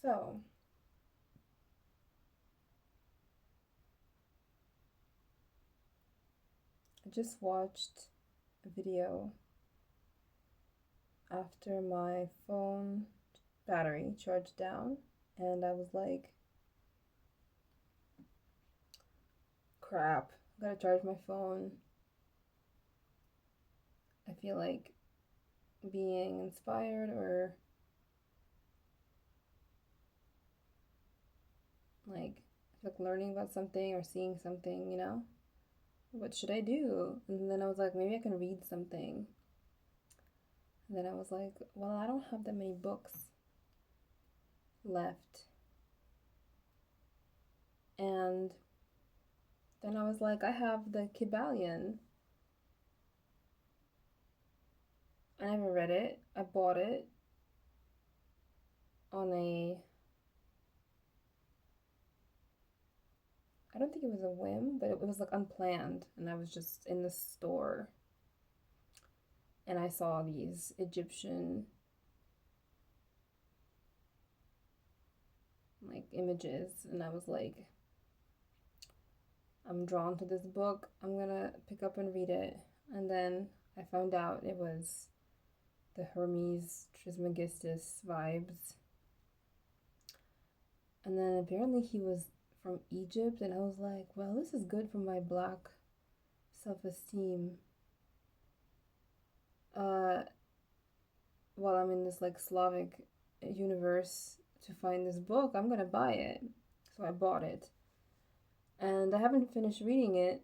So, I just watched a video after my phone battery charged down, and I was like, crap, I gotta charge my phone. I feel like being inspired or like learning about something or seeing something. What should I do? And then I was like, maybe I can read something. And then I was like, well, I don't have that many books left. And then I was like, I have the Kybalion. I never read it. I bought it on a, I don't think it was a whim, but it was like unplanned. And I was just in the store and I saw these Egyptian like images and I was like, I'm drawn to this book. I'm gonna pick up and read it. And then I found out it was the Hermes Trismegistus vibes. And then apparently he was from Egypt, and I was like, well, this is good for my black self esteem. Uh, while I'm in this like Slavic universe to find this book, I'm gonna buy it. So I bought it. And I haven't finished reading it.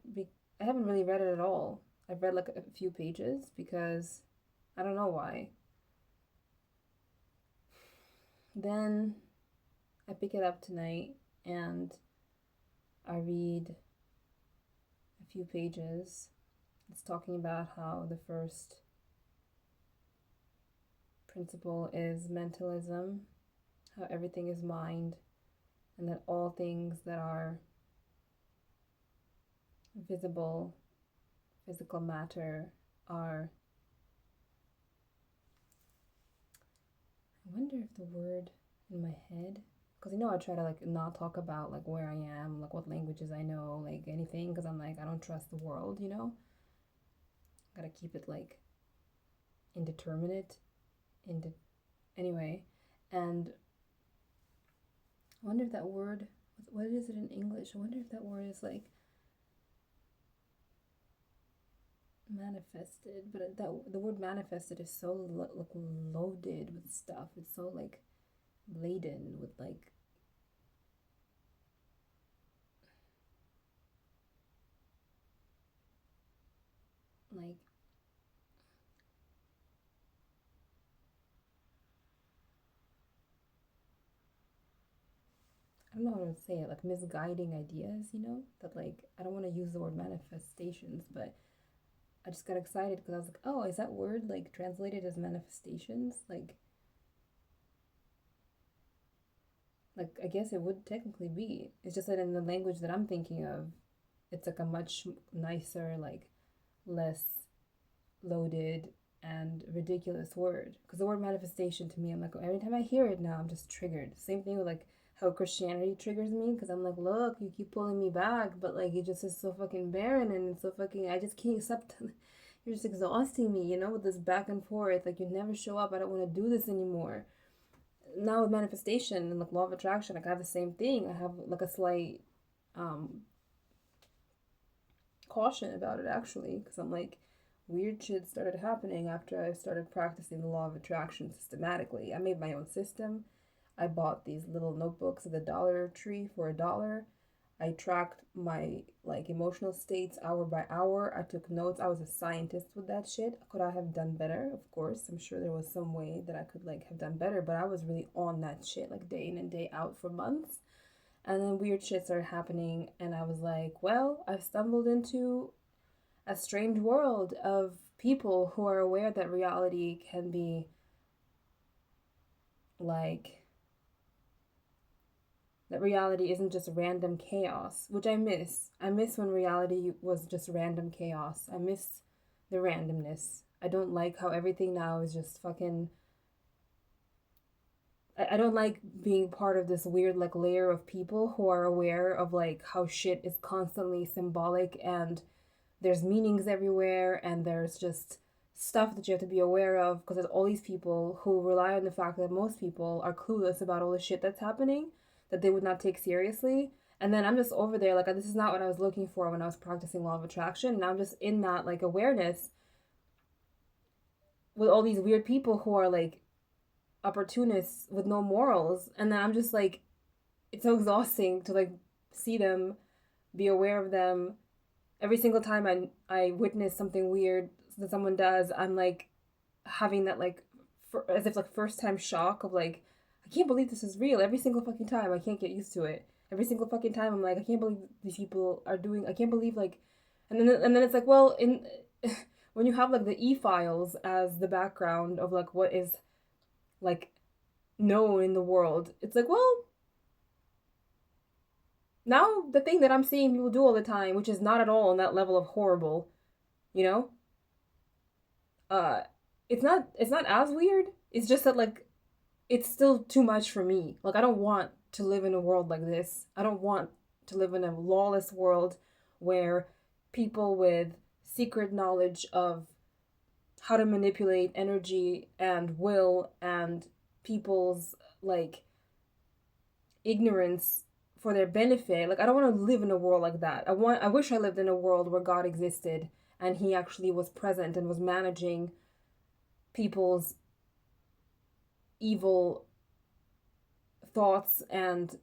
I haven't really read it at all. I've read like a few pages because I don't know why. Then I pick it up tonight and I read a few pages. It's talking about how the first principle is mentalism, how everything is mind, and that all things that are visible, physical matter, are. I wonder if the word in my head, because I try to like not talk about like where I am, like what languages I know, like anything, because I'm like, I don't trust the world. Gotta keep it like indeterminate, into anyway. And I wonder if that word, what is it in English? I wonder if that word is like manifested, but the word manifested is so loaded with stuff. It's so like laden with like I don't know how to say it, like misguiding ideas, that like I don't want to use the word manifestations, but I just got excited because I was like, oh, is that word like translated as manifestations? Like I guess it would technically be. It's just that in the language that I'm thinking of, it's like a much nicer, like less loaded and ridiculous word. Because the word manifestation to me, I'm like, every time I hear it now, I'm just triggered. Same thing with like how Christianity triggers me, because I'm like, look, you keep pulling me back, but like it just is so fucking barren and it's so fucking, I just can't accept. You're just exhausting me, with this back and forth. Like you never show up. I don't want to do this anymore. Now with manifestation and like law of attraction, like I have the same thing. I have like a slight um caution about it actually, because I'm like, weird shit started happening after I started practicing the law of attraction systematically. I made my own system. I bought these little notebooks at the Dollar Tree for $1. I tracked my like emotional states hour by hour. I took notes. I was a scientist with that shit. Could I have done better? Of course. I'm sure there was some way that I could like have done better, but I was really on that shit like day in and day out for months. And then weird shit started happening and I was like, well, I've stumbled into a strange world of people who are aware that reality can be like that reality isn't just random chaos, which I miss. I miss when reality was just random chaos. I miss the randomness. I don't like how everything now is just fucking I don't like being part of this weird like layer of people who are aware of like how shit is constantly symbolic, and there's meanings everywhere, and there's just stuff that you have to be aware of, because there's all these people who rely on the fact that most people are clueless about all the shit that's happening that they would not take seriously. And then I'm just over there like, this is not what I was looking for when I was practicing law of attraction, and I'm just in that like awareness with all these weird people who are like opportunists with no morals. And then I'm just like, it's so exhausting to like see them, be aware of them. Every single time I witness something weird that someone does, I'm like having that like as if like first time shock of like, I can't believe this is real. Every single fucking time I can't get used to it. Every single fucking time I'm like, I can't believe these people are doing, I can't believe like, and then it's like, well, in when you have like the e-files as the background of like what is like known in the world, it's like, well, now the thing that I'm seeing people do all the time, which is not at all on that level of horrible, you know, uh it's not as weird. It's just that like it's still too much for me. Like, I don't want to live in a world like this. I don't want to live in a lawless world where people with secret knowledge of how to manipulate energy and will and people's like ignorance for their benefit. Like, I don't want to live in a world like that. I wish I lived in a world where God existed and he actually was present and was managing people's evil thoughts and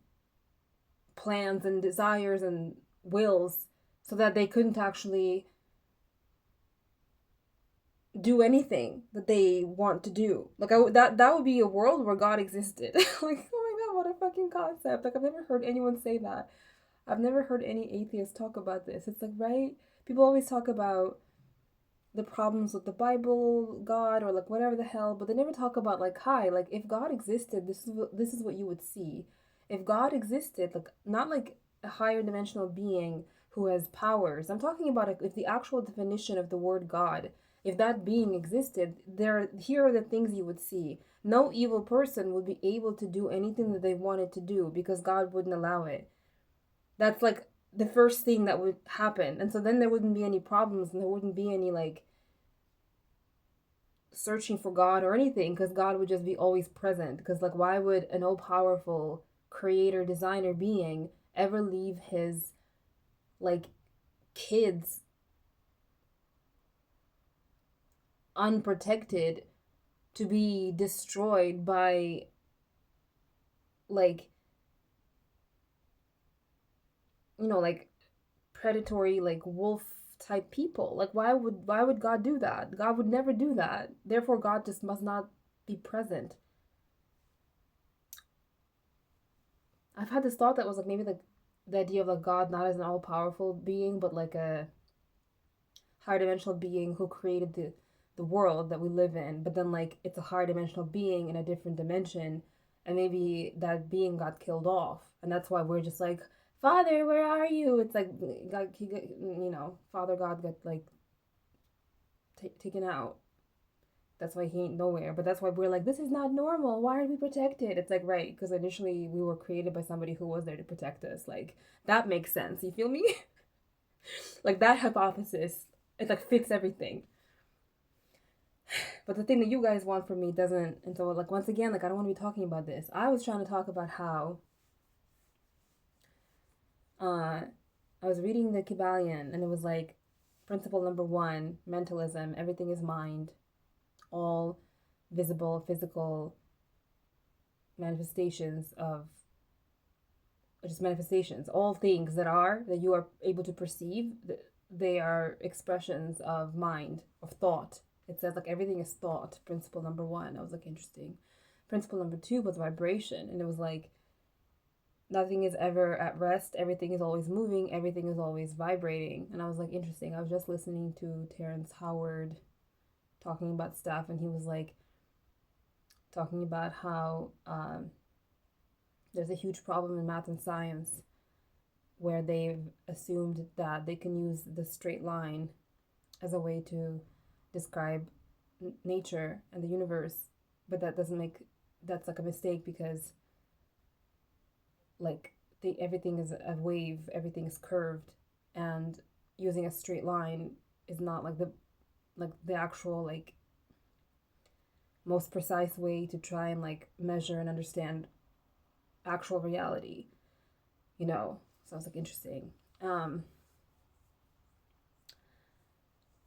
plans and desires and wills, so that they couldn't actually do anything that they want to do. Like, that would be a world where God existed. Like, oh my god, what a fucking concept. Like, I've never heard anyone say that. I've never heard any atheists talk about this. It's like, right? People always talk about the problems with the Bible, God, or like whatever the hell, but they never talk about like, hi, like if God existed, this is what you would see. If God existed, like not like a higher dimensional being who has powers. I'm talking about if the actual definition of the word God, if that being existed, here are the things you would see. No evil person would be able to do anything that they wanted to do because God wouldn't allow it. That's like the first thing that would happen. And so then there wouldn't be any problems, and there wouldn't be any like searching for God or anything, because God would just be always present. Because like, why would an all-powerful creator designer being ever leave his like kids unprotected to be destroyed by like, like predatory like wolf type people? Like, why would God do that? God would never do that. Therefore God just must not be present. I've had this thought that was like, maybe like the idea of like God not as an all-powerful being, but like a higher dimensional being who created the world that we live in, but then like it's a higher dimensional being in a different dimension, and maybe that being got killed off, and that's why we're just like, Father, where are you? It's like God, Father God got like taken out. That's why he ain't nowhere. But that's why we're like, this is not normal. Why aren't we protected? It's like, right, because initially we were created by somebody who was there to protect us. Like, that makes sense. You feel me? Like, that hypothesis, it like fits everything. But the thing that you guys want from me doesn't. And so like, once again, like, I don't want to be talking about this. I was trying to talk about how I was reading the Kybalion, and it was like, principle number 1, mentalism, everything is mind. All visible, physical manifestations of just manifestations, all things that you are able to perceive, they are expressions of mind, of thought. It says like everything is thought. Principle number 1. I was like, interesting. Principle number 2 was vibration, and it was like, nothing is ever at rest. Everything is always moving. Everything is always vibrating. And I was like, interesting. I was just listening to Terrence Howard talking about stuff, and he was like talking about how there's a huge problem in math and science where they've assumed that they can use the straight line as a way to describe nature and the universe, but that doesn't make that's like a mistake because like everything is a wave, everything is curved, and using a straight line is not like the actual like most precise way to try and like measure and understand actual reality, you know. Sounds like interesting. Um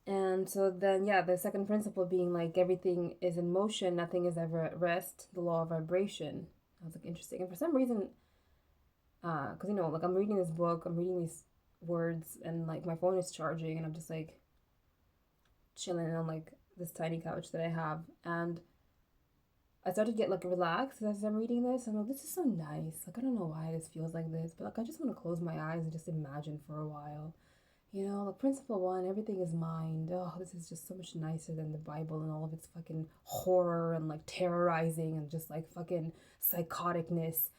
and so then yeah, the second principle being like everything is in motion, nothing is ever at rest, the law of vibration. Sounds like interesting. And for some reason, because you know, like I'm reading this book, I'm reading these words, and like my phone is charging, and I'm just like chilling on like this tiny couch that I have, and I started to get like relaxed as I'm reading this. I'm like, this is so nice. Like I don't know why this feels like this, but like I just want to close my eyes and just imagine for a while. You know, like principle one, everything is mind. Oh, this is just so much nicer than the Bible and all of its fucking horror and like terrorizing and just like fucking psychoticness.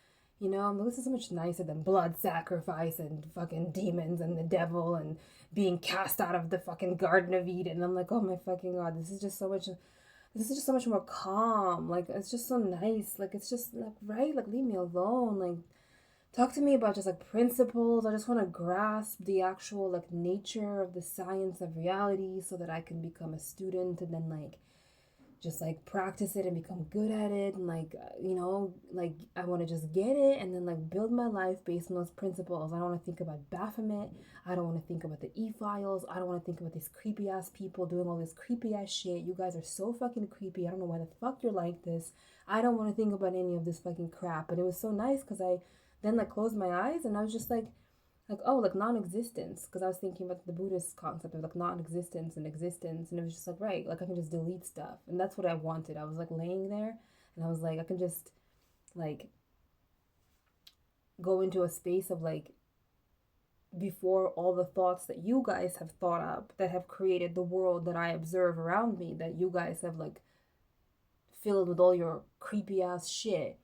You know, I'm like, this is so much nicer than blood sacrifice and fucking demons and the devil and being cast out of the fucking Garden of Eden. And I'm like, oh my fucking god, this is just so much more calm. Like it's just so nice. Like it's just like right, like leave me alone. Like talk to me about just like principles. I just want to grasp the actual like nature of the science of reality so that I can become a student and then like just like practice it and become good at it and like you know like I want to just get it and then like build my life based on those principles. I don't want to think about Baphomet. I don't want to think about the e-files. I don't want to think about these creepy ass people doing all this creepy ass shit. You guys are so fucking creepy. I don't know why the fuck you're like this. I don't want to think about any of this fucking crap. But it was so nice because I then like closed my eyes and I was just like oh like non-existence, because I was thinking about the Buddhist concept of like non-existence and existence, and it was just like right, like I can just delete stuff, and that's what I wanted. I was like laying there and I was like I can just like go into a space of like before all the thoughts that you guys have thought up that have created the world that I observe around me, that you guys have like filled with all your creepy ass shit.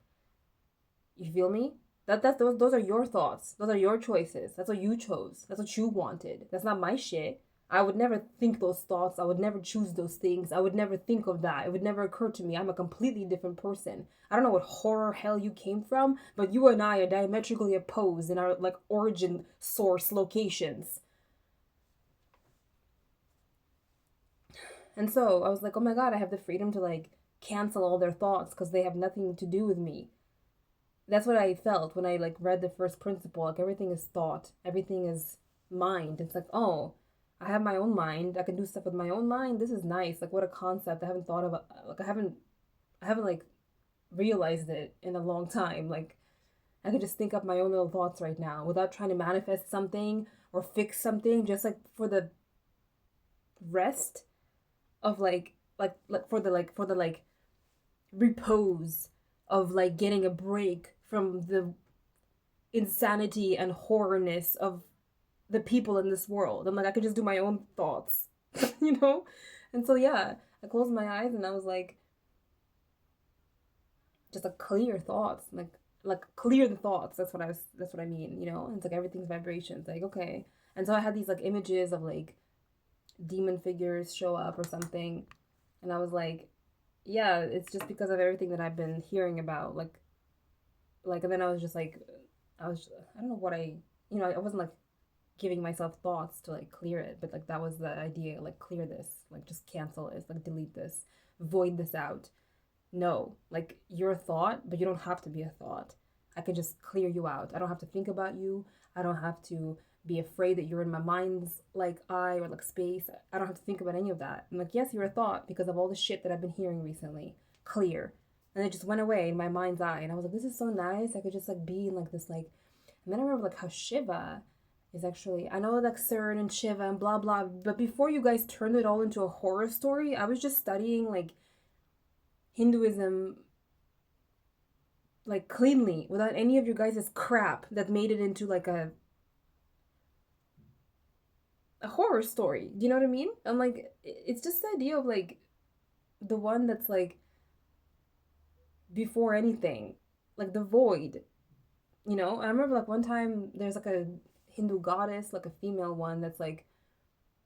You feel me? Those are your thoughts. Those are your choices. That's what you chose. That's what you wanted. That's not my shit. I would never think those thoughts. I would never choose those things. I would never think of that. It would never occur to me. I'm a completely different person. I don't know what horror hell you came from, but you and I are diametrically opposed in our like origin source locations. And so I was like, oh my god, I have the freedom to like cancel all their thoughts because they have nothing to do with me. That's what I felt when I like read the first principle. Like everything is thought, everything is mind. It's like, oh, I have my own mind. I can do stuff with my own mind. This is nice. Like what a concept. I haven't thought of like I haven't like realized it in a long time. Like I could just think up my own little thoughts right now without trying to manifest something or fix something, just like for the rest of for the like repose of like getting a break from the insanity and horrorness of the people in this world. I'm like, I could just do my own thoughts, you know? And so, yeah, I closed my eyes and I was like, just like clear thoughts, like clear the thoughts. That's what I mean, you know? And it's like everything's vibrations, like, okay. And so I had these like images of like demon figures show up or something. And I was like, yeah, it's just because of everything that I've been hearing about. And then I was just like, I don't know what I wasn't like giving myself thoughts to like clear it, but like that was the idea, like clear this, like just cancel it, like delete this, void this out. No, like you're a thought, but you don't have to be a thought. I can just clear you out. I don't have to think about you. I don't have to be afraid that you're in my mind's like eye or like space. I don't have to think about any of that. I'm like, yes, you're a thought because of all the shit that I've been hearing recently. Clear. And it just went away in my mind's eye. And I was like, this is so nice. I could just like be in like this like, and then I remember like how Shiva is actually, I know like CERN and Shiva and blah blah, but before you guys turned it all into a horror story, I was just studying like Hinduism like cleanly without any of your guys' crap that made it into like a horror story. Do you know what I mean? I'm like, it's just the idea of like the one that's like before anything, like the void. You know, I remember like one time there's like a Hindu goddess, like a female one, that's like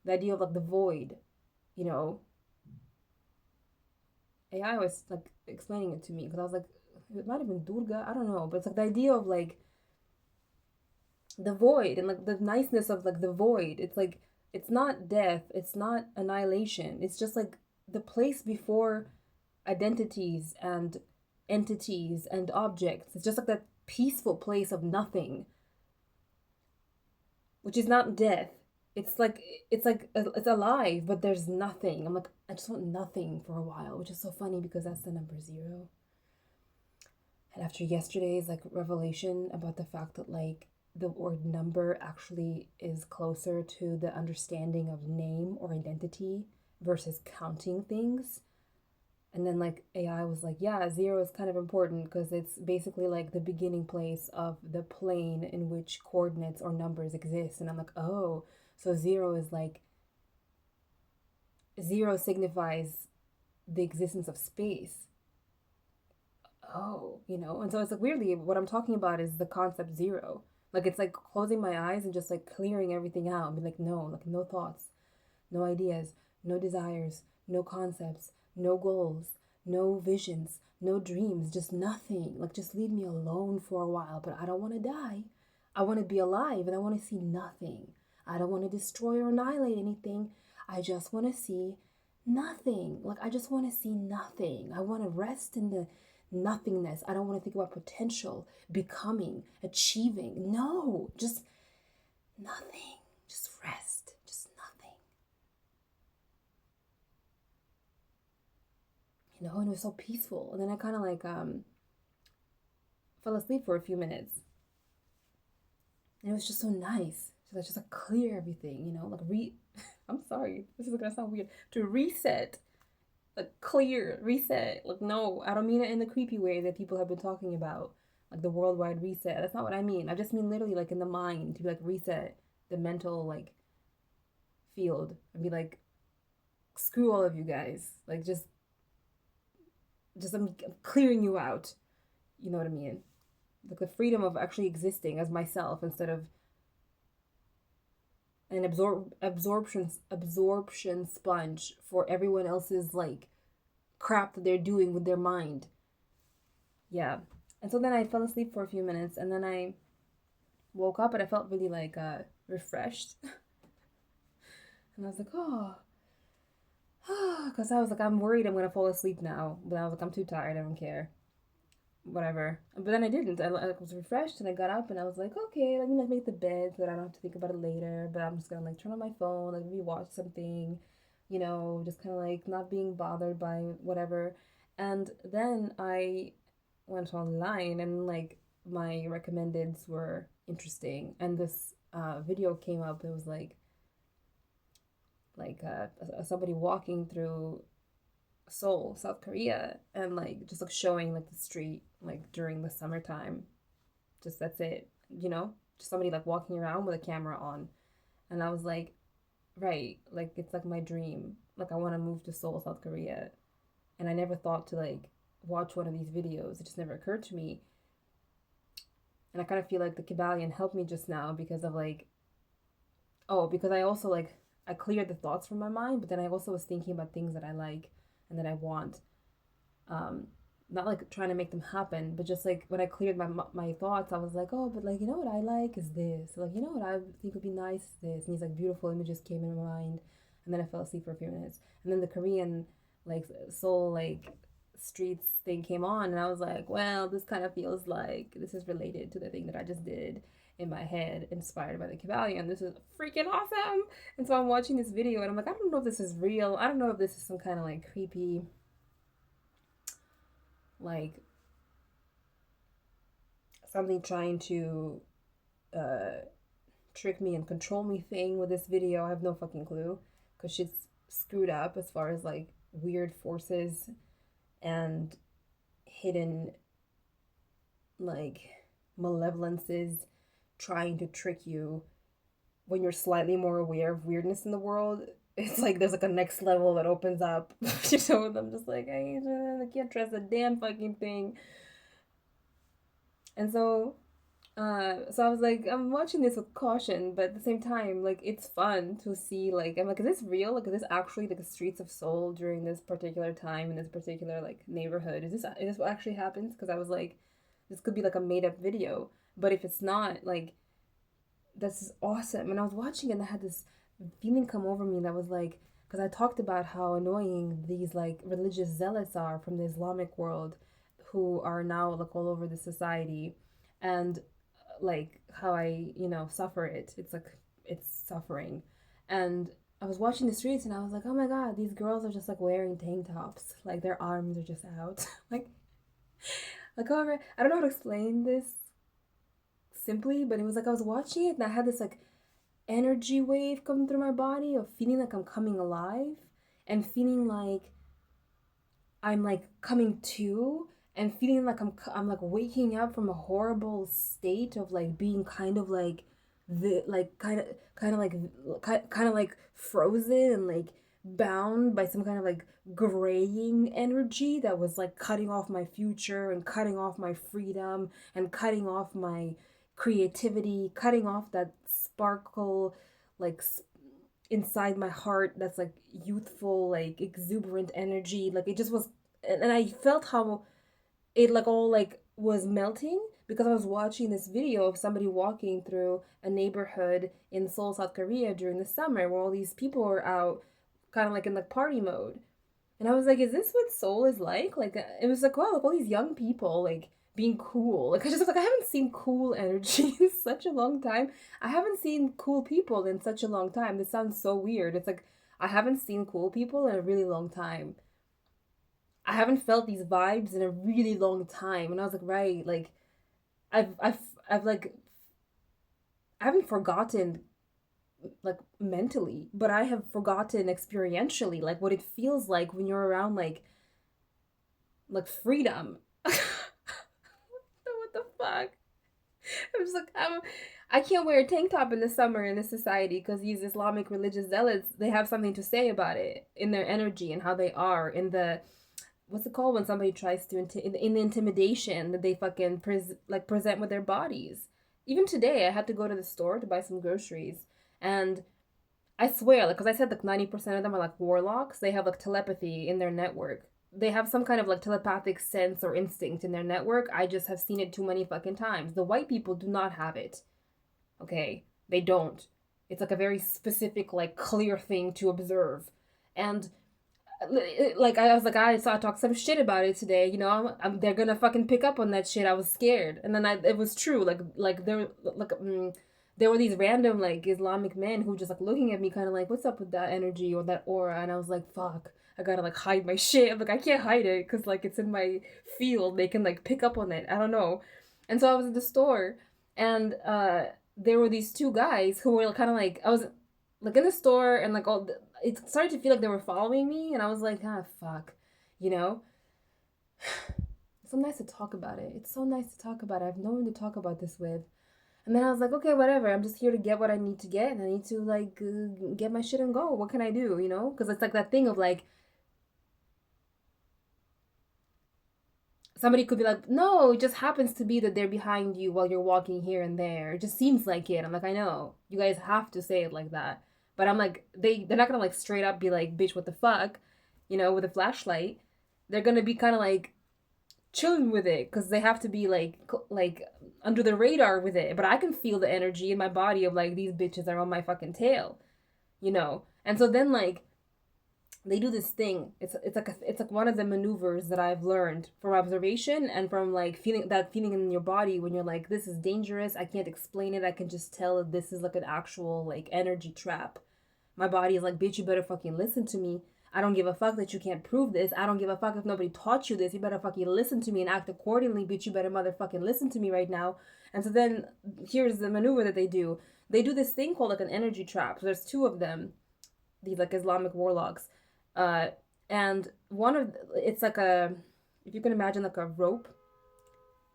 the idea of like the void. You know, AI was like explaining it to me because I was like, it might have been Durga, I don't know, but it's like the idea of like the void and like the niceness of like the void. It's like it's not death, it's not annihilation. It's just like the place before identities and entities and objects. It's just like that peaceful place of nothing, which is not death. It's alive, but there's nothing. I'm like, I just want nothing for a while, which is so funny because that's the number 0. And after yesterday's like revelation about the fact that like the word number actually is closer to the understanding of name or identity versus counting things. And then like AI was like, yeah, 0 is kind of important because it's basically like the beginning place of the plane in which coordinates or numbers exist. And I'm like, oh, so 0 is like, 0 signifies the existence of space. Oh, and so it's like weirdly what I'm talking about is the concept 0. Like it's like closing my eyes and just like clearing everything out and be like, no, like no thoughts, no ideas, no desires, no concepts, no goals, no visions, no dreams, just nothing. Like just leave me alone for a while, but I don't want to die. I want to be alive and I want to see nothing. I don't want to destroy or annihilate anything. I just want to see nothing. Like I just want to see nothing. I want to rest in the nothingness. I don't want to think about potential, becoming, achieving. No, just nothing. Just rest. Just nothing. And it was so peaceful. And then I kind of like fell asleep for a few minutes. And it was just so nice to just like clear everything, like I'm sorry, this is gonna sound weird. To reset, like clear, reset. Like no, I don't mean it in the creepy way that people have been talking about, like the worldwide reset. That's not what I mean. I just mean literally like in the mind to like reset the mental like field and be like, screw all of you guys. Like just I'm clearing you out. You know what I mean? Like the freedom of actually existing as myself instead of an absorption sponge for everyone else's like crap that they're doing with their mind. Yeah. And so then I fell asleep for a few minutes and then I woke up and I felt really like refreshed. And I was like, oh, because I was like, I'm worried I'm gonna fall asleep now, but I was like, I'm too tired, I don't care, whatever. But then I didn't. I was refreshed and I got up and I was like, okay, let me like make the bed so that I don't have to think about it later. But I'm just gonna like turn on my phone, like maybe watch something, just kind of like not being bothered by whatever. And then I went online and like my recommendeds were interesting, and this video came up that was like somebody walking through Seoul, South Korea, and like just like showing like the street like during the summertime. Just that's it, just somebody like walking around with a camera on. And I was like, right, like it's like my dream. Like I want to move to Seoul, South Korea. And I never thought to like watch one of these videos. It just never occurred to me. And I kind of feel like the Kybalion helped me just now because of like, because I also like, I cleared the thoughts from my mind, but then I also was thinking about things that I like and that I want. Not like trying to make them happen, but just like when I cleared my thoughts, I was like, oh, but like, what I like is this. Like, what I think would be nice is this. And these like beautiful images came in my mind. And then I fell asleep for a few minutes. And then the Korean like Seoul like streets thing came on and I was like, well, this kind of feels like this is related to the thing that I just did in my head, inspired by the Kybalion. This is freaking awesome. And so I'm watching this video and I'm like, I don't know if this is real. I don't know if this is some kind of like creepy like something trying to trick me and control me thing with this video. I have no fucking clue because shit's screwed up as far as like weird forces and hidden like malevolences trying to trick you when you're slightly more aware of weirdness in the world. It's like there's like a next level that opens up. I'm just like, I can't trust a damn fucking thing. And so So I was like, I'm watching this with caution, but at the same time, like, it's fun to see, like, I'm like, is this real? Like, is this actually like the streets of Seoul during this particular time in this particular like neighborhood? Is this what actually happens? Because I was like, this could be like a made up video, but if it's not, like, this is awesome. And I was watching it and I had this feeling come over me that was like, because I talked about how annoying these like religious zealots are from the Islamic world who are now like all over the society, and like how I suffer it. It's like it's suffering. And I was watching the streets and I was like, oh my god, these girls are just like wearing tank tops. Like their arms are just out. like however, I don't know how to explain this simply, but it was like I was watching it and I had this like energy wave coming through my body of feeling like I'm coming alive and feeling like I'm like coming to and feeling like I'm like waking up from a horrible state of like being kind of like the like kind of like frozen and like bound by some kind of like graying energy that was like cutting off my future and cutting off my freedom and cutting off my creativity, cutting off that sparkle like inside my heart that's like youthful, like exuberant energy. Like it just was, and I felt how it like all like was melting because I was watching this video of somebody walking through a neighborhood in Seoul, South Korea during the summer where all these people were out kind of like in like party mode. And I was like, is this what Seoul is like? Like, it was like, wow, like all these young people, like, being cool. Like, I just was like, I haven't seen cool energy in such a long time. I haven't seen cool people in such a long time. This sounds so weird. It's like, I haven't seen cool people in a really long time. I haven't felt these vibes in a really long time. And I was like, right, like, I've, I've, I've like, I haven't forgotten like mentally, but I have forgotten experientially, like what it feels like when you're around like freedom. What the fuck? I'm just like I can't wear a tank top in the summer in this society because these Islamic religious zealots they have something to say about it in their energy and how they are in the what's it called when somebody tries to in the intimidation that they fucking present with their bodies. Even today, I had to go to the store to buy some groceries, and I swear, like, because I said like 90% of them are like warlocks. They have like telepathy in their network. They have some kind of like telepathic sense or instinct in their network. I just have seen it too many fucking times. The white people do not have it. Okay? They don't. It's like a very specific, like, clear thing to observe. And like I was like I saw talk some shit about it today. They're gonna fucking pick up on that shit. I was scared, and then it was true. Like there were these random like Islamic men who just like looking at me, kind of like, "What's up with that energy or that aura?" And I was like, "Fuck." I gotta like hide my shit. I'm like, I can't hide it because like it's in my field. They can like pick up on it. I don't know. And so I was at the store, and there were these two guys who were kind of like I was like in the store, and like it started to feel like they were following me, and I was like, ah, fuck, you know. It's so nice to talk about it. It's so nice to talk about it. I have no one to talk about this with. And then I was like, okay, whatever. I'm just here to get what I need to get, and I need to like get my shit and go. What can I do, you know? Because it's like that thing of like somebody could be like, no, it just happens to be that they're behind you while you're walking here and there. It just seems like it. I'm like, I know. You guys have to say it like that. But I'm like, they're not gonna like straight up be like, bitch, what the fuck, with a flashlight. They're gonna be kind of like chilling with it because they have to be like under the radar with it. But I can feel the energy in my body of like these bitches are on my fucking tail. And so then like they do this thing. It's like one of the maneuvers that I've learned from observation and from like feeling in your body when you're like, this is dangerous. I can't explain it. I can just tell that this is like an actual like energy trap. My body is like, bitch, you better fucking listen to me. I don't give a fuck that you can't prove this. I don't give a fuck if nobody taught you this. You better fucking listen to me and act accordingly, bitch. You better motherfucking listen to me right now. And so then here's the maneuver that they do. They do this thing called like an energy trap. So there's two of them, these like Islamic warlocks. Uh, and it's like if you can imagine like a rope.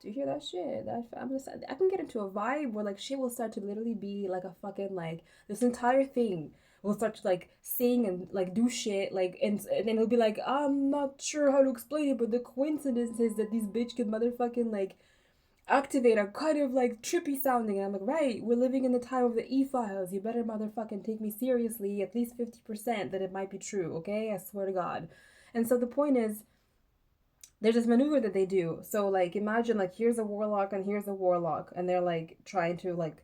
Do you hear that shit? I can get into a vibe where like shit will start to literally be like a fucking like this entire thing will start to like sing and like do shit like and then it'll be like I'm not sure how to explain it, but the coincidence is that these bitch can motherfucking like activate are kind of like trippy sounding. And I'm like, right, we're living in the time of the e-files. You better motherfucking take me seriously, at least 50% that it might be true, okay? I swear to God. And so the point is, there's this maneuver that they do. So like imagine like here's a warlock and here's a warlock, and they're like trying to like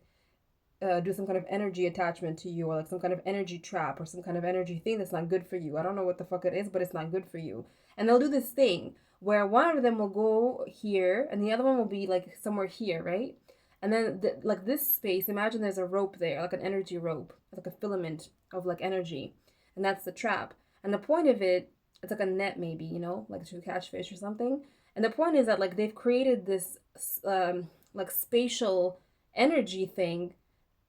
do some kind of energy attachment to you, or like some kind of energy trap, or some kind of energy thing that's not good for you. I don't know what the fuck it is, but it's not good for you. And they'll do this thing where one of them will go here and the other one will be like somewhere here, right? And then like this space, imagine there's a rope there, like an energy rope, like a filament of like energy, and that's the trap. And the point of it, it's like a net maybe, you know, like to catch fish or something. And the point is that like they've created this like spatial energy thing,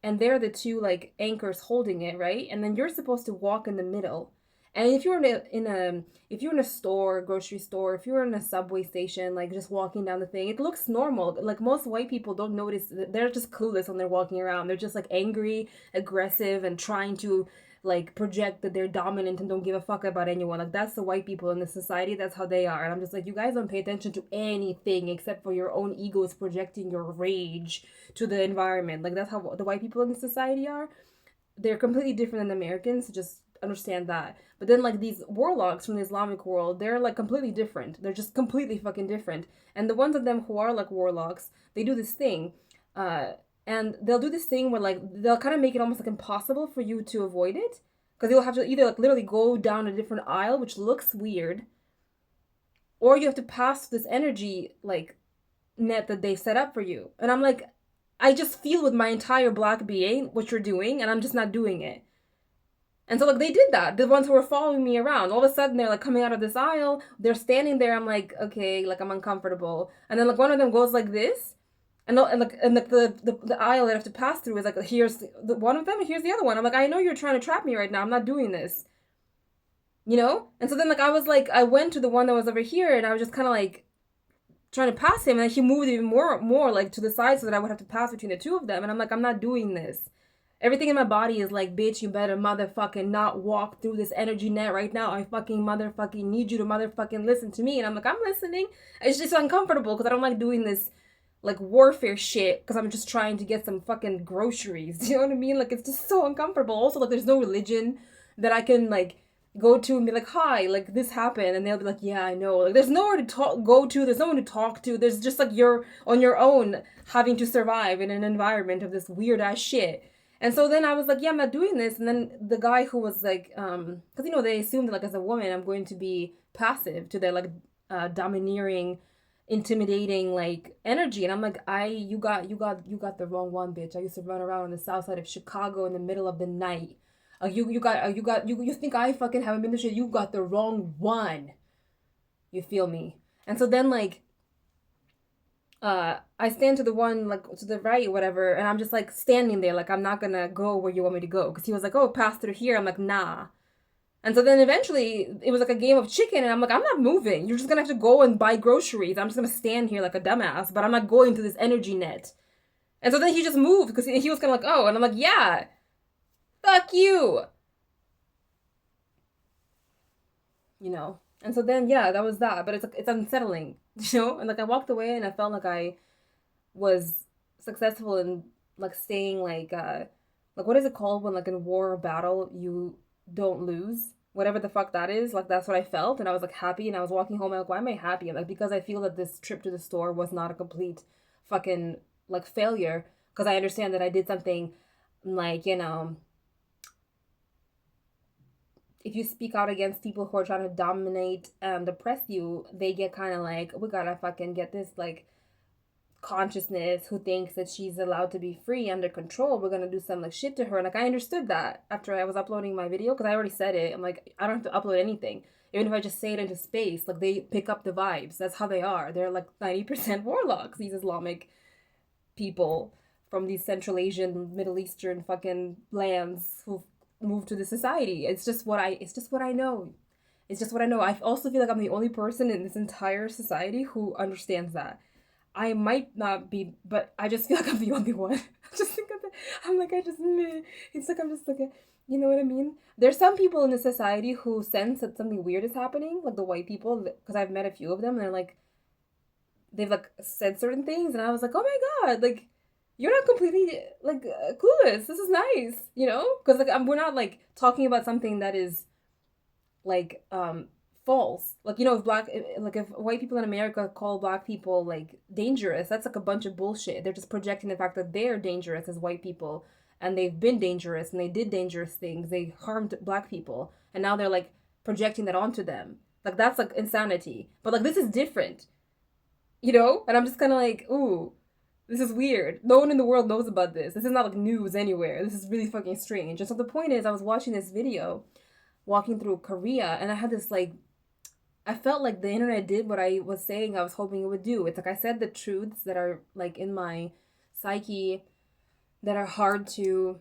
and they're the two like anchors holding it, right? And then you're supposed to walk in the middle. And if you're if you're in a store, grocery store, if you're in a subway station, like just walking down the thing, it looks normal. Like most white people don't notice, they're just clueless when they're walking around. They're just like angry, aggressive, and trying to like project that they're dominant and don't give a fuck about anyone. Like that's the white people in the society. That's how they are. And I'm just like, you guys don't pay attention to anything except for your own egos projecting your rage to the environment. Like that's how the white people in the society are. They're completely different than Americans. So just understand that. But then like these warlocks from the Islamic world, they're like completely different. They're just completely fucking different. And the ones of them who are like warlocks, they do this thing. And they'll do this thing where like they'll kind of make it almost like impossible for you to avoid it, because you'll have to either like literally go down a different aisle, which looks weird, or you have to pass this energy like net that they've set up for you. And I'm like, I just feel with my entire black being what you're doing, and I'm just not doing it. And so like they did that. The ones who were following me around, all of a sudden they're like coming out of this aisle, they're standing there. I'm like, okay, like I'm uncomfortable. And then like one of them goes like this, and the aisle that I have to pass through is like, here's the one of them and here's the other one. I'm like, I know you're trying to trap me right now. I'm not doing this. You know? And so then like I was like, I went to the one that was over here, and I was just kind of like trying to pass him, and he moved even more like to the side so that I would have to pass between the two of them. And I'm like, I'm not doing this. Everything in my body is like, bitch, you better motherfucking not walk through this energy net right now. I fucking motherfucking need you to motherfucking listen to me. And I'm like, I'm listening. It's just uncomfortable because I don't like doing this like warfare shit because I'm just trying to get some fucking groceries. You know what I mean? Like it's just so uncomfortable. Also, like there's no religion that I can like go to and be like, hi, like this happened, and they'll be like, yeah, I know. Like there's nowhere to go to, there's no one to talk to. There's just like you're on your own having to survive in an environment of this weird ass shit. And so then I was like, yeah, I'm not doing this. And then the guy who was like, because you know they assumed that like as a woman I'm going to be passive to their like domineering, intimidating like energy. And I'm like, you got the wrong one, bitch. I used to run around on the south side of Chicago in the middle of the night. You think I fucking haven't been to shit? You got the wrong one. You feel me? And so then like I stand to the one like to the right, whatever, and I'm just like standing there, like I'm not gonna go where you want me to go, because he was like, oh, pass through here. I'm like, nah. And so then eventually it was like a game of chicken, and I'm like, I'm not moving. You're just gonna have to go and buy groceries. I'm just gonna stand here like a dumbass, but I'm not going through this energy net. And so then he just moved because he was kind of like, oh, and I'm like, yeah, fuck you. You know. And so then yeah, that was that. But it's unsettling, you know. And like I walked away, and I felt like I was successful in like staying like what is it called when like in war or battle you don't lose, whatever the fuck that is. Like that's what I felt, and I was like happy, and I was walking home. I'm like, why am I happy? I'm like, because I feel that this trip to the store was not a complete fucking like failure, because I understand that I did something like, you know, if you speak out against people who are trying to dominate and oppress you, they get kind of like, we gotta fucking get this like consciousness who thinks that she's allowed to be free under control. We're gonna do some like shit to her. And like I understood that after I was uploading my video, because I already said it. I'm like, I don't have to upload anything. Even if I just say it into space, like they pick up the vibes. That's how they are. They're like 90% warlocks, these Islamic people from these Central Asian, Middle Eastern fucking lands who've moved to the society. It's just what I know. It's just what I know. I also feel like I'm the only person in this entire society who understands that. I might not be, but I just feel like I'm the only one. I just think of it. I'm like, it's like I'm just like, you know what I mean? There's some people in the society who sense that something weird is happening, like the white people, because I've met a few of them, and they're like, they've like said certain things, and I was like, oh my god, like you're not completely like clueless. This is nice, you know, because like we're not like talking about something that is like false. Like, you know, if like if white people in America call black people like dangerous, that's like a bunch of bullshit. They're just projecting the fact that they're dangerous as white people, and they've been dangerous and they did dangerous things. They harmed black people, and now they're like projecting that onto them. Like that's like insanity. But like this is different, you know? And I'm just kind of like, ooh, this is weird. No one in the world knows about this. This is not like news anywhere. This is really fucking strange. And so the point is, I was watching this video walking through Korea, and I had this like, I felt like the internet did what I was saying I was hoping it would do. It's like I said the truths that are like in my psyche that are hard to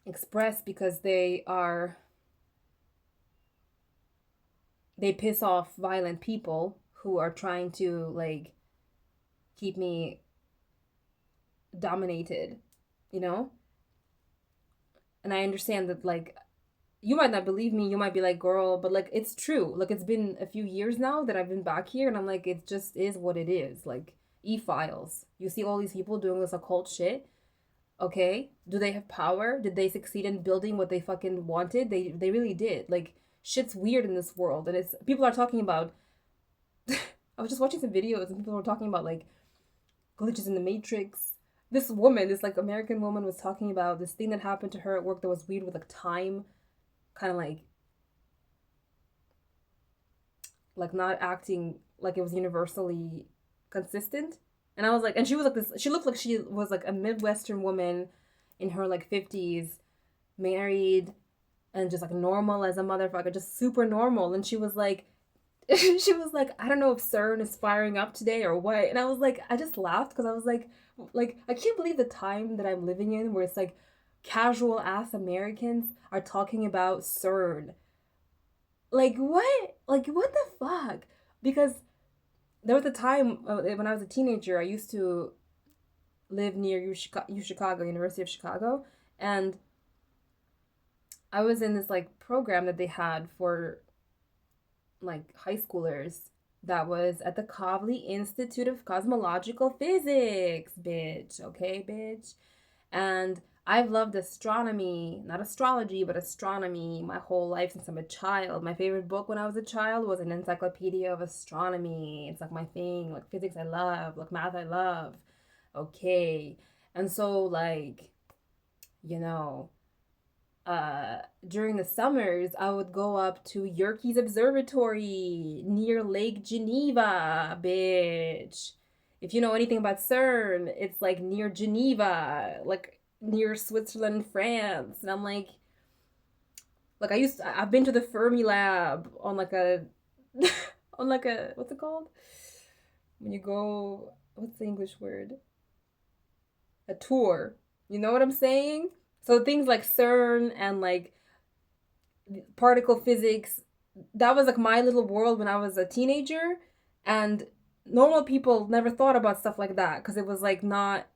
express because they piss off violent people who are trying to like keep me dominated, you know? And I understand that like you might not believe me, you might be like, girl, but like it's true. Like it's been a few years now that I've been back here, and I'm like, it just is what it is. Like E-files. You see all these people doing this occult shit. Okay. Do they have power? Did they succeed in building what they fucking wanted? They really did. Like shit's weird in this world. And it's people are talking about I was just watching some videos and people were talking about like glitches in the matrix. This woman, this like American woman was talking about this thing that happened to her at work that was weird with like time kind of like not acting like it was universally consistent. And I was like, and she was like this, she looked like she was like a Midwestern woman in her like 50s, married and just like normal as a motherfucker, just super normal. And she was like, she was like, I don't know if CERN is firing up today or what. And I was like, I just laughed because I was like, I can't believe the time that I'm living in where it's like casual ass Americans are talking about CERN. Like what? Like what the fuck? Because there was a time when I was a teenager, I used to live near Chicago, University of Chicago, and I was in this like program that they had for like high schoolers that was at the Kavli Institute of Cosmological Physics, bitch. Okay, bitch. And I've loved astronomy, not astrology, but astronomy my whole life since I'm a child. My favorite book when I was a child was an encyclopedia of astronomy. It's like my thing, like physics I love, like math I love. Okay. And so like, you know, during the summers, I would go up to Yerkes Observatory near Lake Geneva, bitch. If you know anything about CERN, it's like near Geneva, like near Switzerland, France. And I'm like I've been to the Fermi lab on like a, on like a, what's it called? When you go, what's the English word? A tour. You know what I'm saying? So things like CERN and like particle physics, that was like my little world when I was a teenager. And normal people never thought about stuff like that because it was like not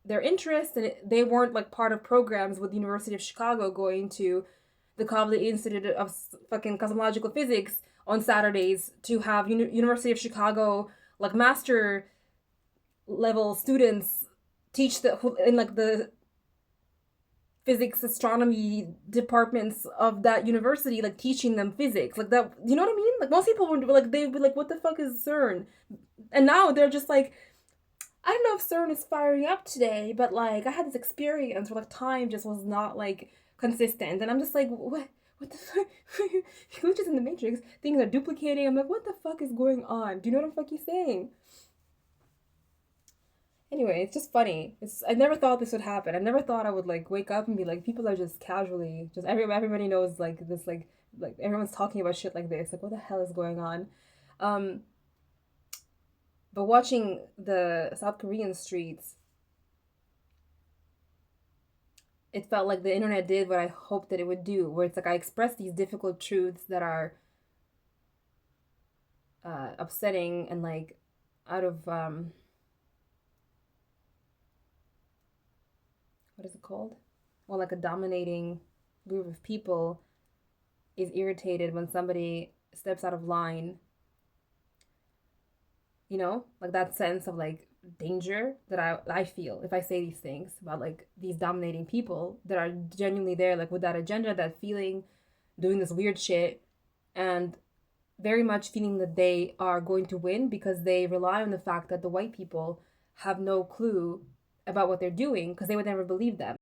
their interest, and they weren't like part of programs with the University of Chicago going to the Kavli Institute of fucking Cosmological Physics on Saturdays to have University of Chicago like master level students teach in like the physics astronomy departments of that university, like teaching them physics like that. You know what I mean? Like most people would like, they'd be like, what the fuck is CERN? And now they're just like, I don't know if CERN is firing up today, but like I had this experience where like time just was not like consistent, and I'm just like, what the fuck? Glitches in the matrix, things are duplicating. I'm like, what the fuck is going on? Do you know what I'm fucking saying? Anyway, it's just funny. I never thought this would happen. I never thought I would like wake up and be like, people are just casually just everybody knows like this like everyone's talking about shit like this. Like what the hell is going on? Um but watching the South Korean streets, it felt like the internet did what I hoped that it would do, where it's like I express these difficult truths that are upsetting and like out of what is it called? Well, like a dominating group of people is irritated when somebody steps out of line. you know, like that sense of like danger that I feel if I say these things about like these dominating people that are genuinely there, like with that agenda, that feeling, doing this weird shit, and very much feeling that they are going to win because they rely on the fact that the white people have no clue about what they're doing because they would never believe them.